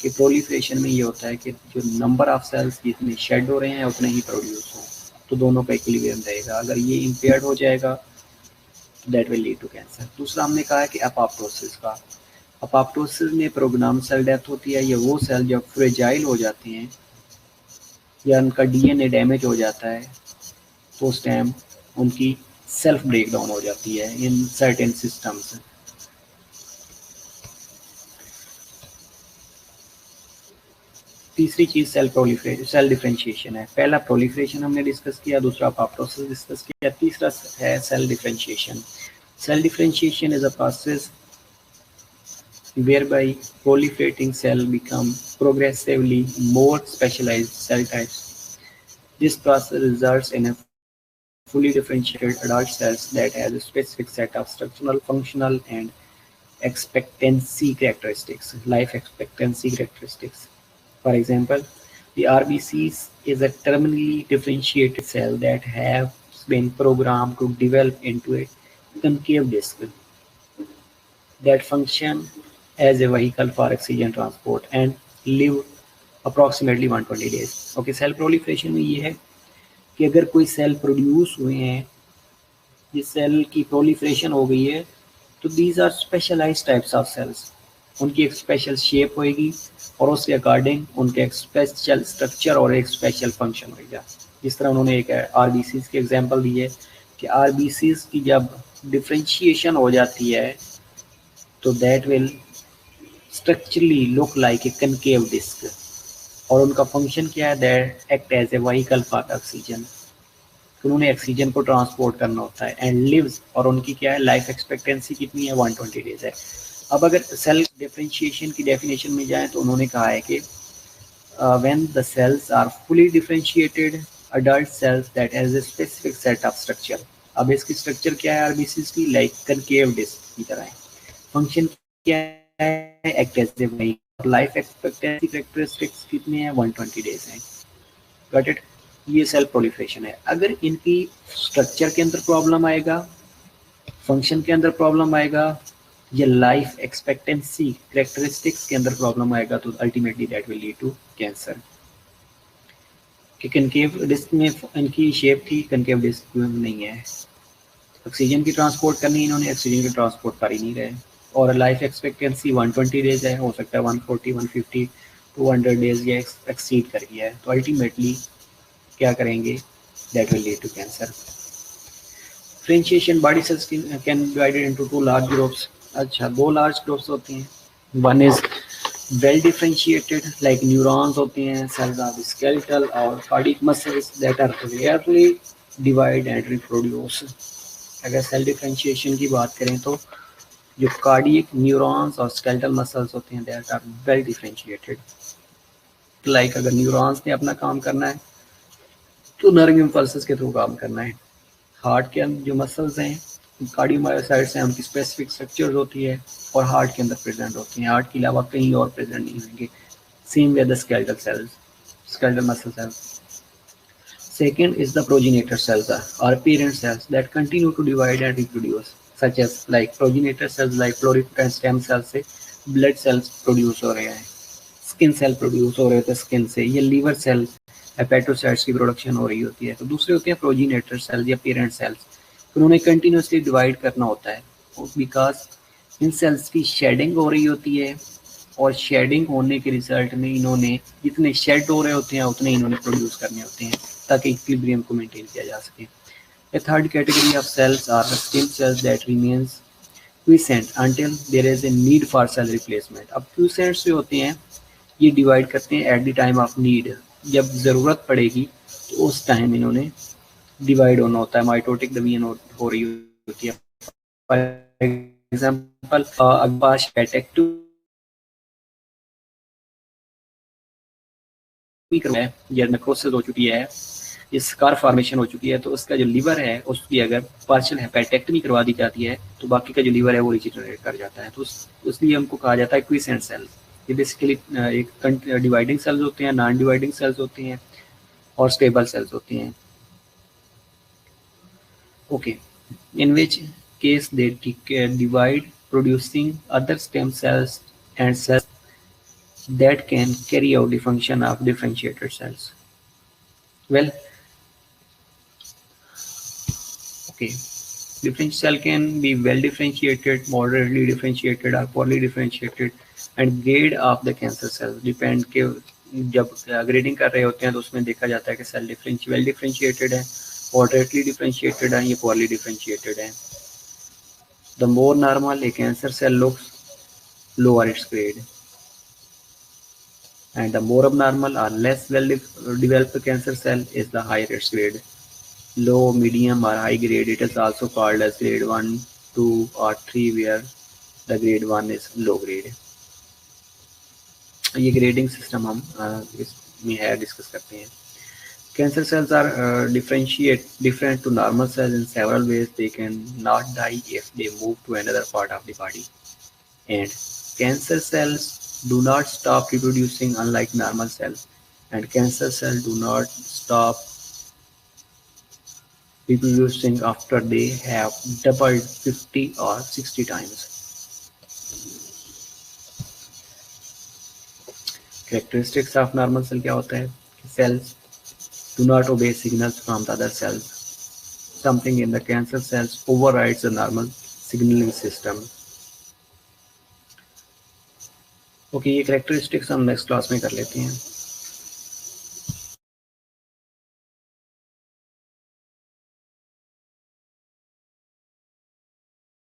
कि प्रोलिफरेशन में ये होता है कि जो नंबर ऑफ सेल्स जितने शेड हो रहे हैं उतने ही प्रोड्यूस हों, तो दोनों का इक्विलिब्रियम रहेगा। अगर ये इम्पेयर्ड हो जाएगा तो that will lead to cancer. दूसरा हमने कहा है कि अपोप्टोसिस का, अपोप्टोसिस में प्रोग्राम सेल डेथ होती है, या वो सेल जब फ्रेजाइल हो जाते हैं या उनका डीएनए डैमेज हो जाता है तो उस टाइम उनकी सेल्फ ब्रेक डाउन हो जाती है इन सर्टेन सिस्टम्स। तीसरी चीज सेल डिफरेंशिएशन है। पहला प्रोलिफरेशन हमने डिस्कस किया, दूसरा apoptosis डिस्कस किया, तीसरा है cell differentiation. Cell differentiation is a process whereby proliferating cell become progressively more specialized cell types. This process results in a fully differentiated adult cells that has a specific set of structural, functional, and expectancy characteristics, life expectancy characteristics. For example, the RBCs is a terminally differentiated cell that have been programmed to develop into a concave disc that function as a vehicle for oxygen transport and live approximately 120 days. Okay, cell proliferation में ये है कि अगर कोई सेल प्रोड्यूस हुए हैं, जिस सेल की प्रोलिफरेशन हो गई है, तो these are specialised types of cells. उनकी एक स्पेशल शेप होएगी और उसके अकॉर्डिंग उनके एक स्पेशल स्ट्रक्चर और एक स्पेशल फंक्शन होएगा। जिस तरह उन्होंने एक आरबीसीज की एग्जांपल दी है कि आरबीसीज की जब डिफरेंशिएशन हो जाती है तो that will structurally look like a concave disc और उनका फंक्शन क्या है, that act as a vehicle for oxygen. तो उन्होंने ऑक्सीजन को ट्रांसपोर्ट करना होता है एंड लिव्स, और उनकी क्या है लाइफ एक्सपेक्टेंसी कितनी है, 120 डेज है। अब अगर सेल डिफरेंशिएशन की डेफिनेशन में जाए तो उन्होंने कहा है कि when the cells are fully differentiated adult cells that has a specific set of structure. अब इसकी स्ट्रक्चर क्या है आरबीसीज की, लाइक कनकेव डिस्क की तरह है। फंक्शन क्या है, act as a vehicle. Life expectancy characteristics कितने हैं, 120 डेज हैं। Got it. ये सेल प्रोलिफरेशन है। अगर इनकी स्ट्रक्चर के अंदर प्रॉब्लम आएगा, फंक्शन के अंदर प्रॉब्लम आएगा, या लाइफ एक्सपेक्टेंसी कैरेक्टरिस्टिक्स के अंदर प्रॉब्लम आएगा तो ultimately that will lead to cancer. कि कनकेव डिस्क में इनकी शेप थी, कनकेव डिस्क में नहीं है। ऑक्सीजन की ट्रांसपोर्ट करनी, इन्होंने ऑक्सीजन की ट्रांसपोर्ट कर ही नहीं रहे। और लाइफ एक्सपेक्टेंसी 120 डेज है, हो सकता है 140, 150, 200 डेज ये एक्सीड कर गया है, तो अल्टीमेटली क्या करेंगे, that will lead to cancer. Differentiation body cells can divided into two large groups. अच्छा, दो लार्ज ग्रुप्स होते हैं। One is well differentiated like neurons होते हैं, सेल्स ऑफ स्केलेटल और cardiac muscles that are rarely divide and reproduce. अगर सेल डिफरेंशिएशन की बात करें तो जो कार्डियक न्यूरॉन्स और स्केलेटल मसल्स होते हैं that are well differentiated. Like अगर न्यूरॉन्स ने अपना काम करना है तो नर्व इम्पल्सेस के थ्रू काम करना है। हार्ट के अंदर जो मसल्स हैं, कार्डियोमायोसाइट्स हैं, उनकी स्पेसिफिक स्ट्रक्चर्स होती है और हार्ट के अंदर प्रेजेंट होती हैं, हार्ट के अलावा कहीं और प्रेजेंट नहीं होंगे। Same with the skeletal cells, skeletal muscle cells. Second is the progenitor cells or parent cells that continue to divide and reproduce, such as like progenitor cells like pluripotent stem cells से blood cells produce हो रहे हैं, skin cell produce हो रहे होते हैं skin से, ये liver cell hepatocytes की प्रोडक्शन हो रही होती है। तो दूसरे होते हैं progenitor cells या parent cells, तो उन्होंने कंटिन्यूसली डिवाइड करना होता है बिकॉज इन सेल्स की शेडिंग हो रही होती है और शेडिंग होने के रिजल्ट में इन्होंने जितने शेड हो रहे होते हैं उतने इन्होंने प्रोड्यूस करने होते हैं ताकि इक्विलिब्रियम को मेंटेन किया जा सके। A third category of cells are the stem cells that remains quiescent until there is a need for cell replacement। अब quiescent जो होते हैं ये डिवाइड करते हैं at the time of need, जब ज़रूरत पड़ेगी तो उस टाइम इन्होंने डिवाइड होना होता है, माइटोटिक डिवीजन हो रही होती है। फॉर एग्जांपल अगबाश पेटेक्टू या नेक्रोसिस हो चुकी है, ये स्कार फॉर्मेशन हो चुकी है, तो उसका जो लिवर है उसकी अगर पार्शियल हेपेटेक्टमी करवा दी जाती है तो बाकी का जो लिवर है वो रिजेनरेट कर जाता है। तो इसलिए हमको कहा जाता है क्विसेंट सेल। ये बेसिकली एक डिवाइडिंग सेल्स होते हैं, नॉन डिवाइडिंग सेल्स होती हैं और स्टेबल सेल्स होती हैं। Okay, in which case they divide producing other stem cells and cells that can carry out the function of differentiated cells. Well, okay, differentiated cell can be well differentiated, moderately differentiated, or poorly differentiated, and grade of the cancer cells depend के जब ग्रेडिंग कर रहे होते हैं तो उसमें देखा जाता है कि सेल वेल डिफरेंशिएटेड है, मॉडरेटली डिफरेंशिएटेड है, ये पुअरली डिफरेंशिएटेड है। The more normal a cancer cell looks, lower its grade, and the more abnormal or less well developed cancer cell is the higher its grade. Low, medium or high grade, it is also called as grade 1, 2 or 3, where the grade 1 is low grade. ये ग्रेडिंग सिस्टम हम इसमें है डिस्कस करते हैं. Cancer cells are different to normal cells in several ways. They can not die if they move to another part of the body, and cancer cells do not stop reproducing unlike normal cells, and cancer cells do not stop reproducing after they have doubled 50 or 60 times. Characteristics of normal cell क्या होता है? Cells do not obey signals from the other cells. Something in the cancer cells overrides the normal signaling system. Okay, ये कैरेक्टरिस्टिक्स हम नेक्स्ट क्लास में कर लेते हैं.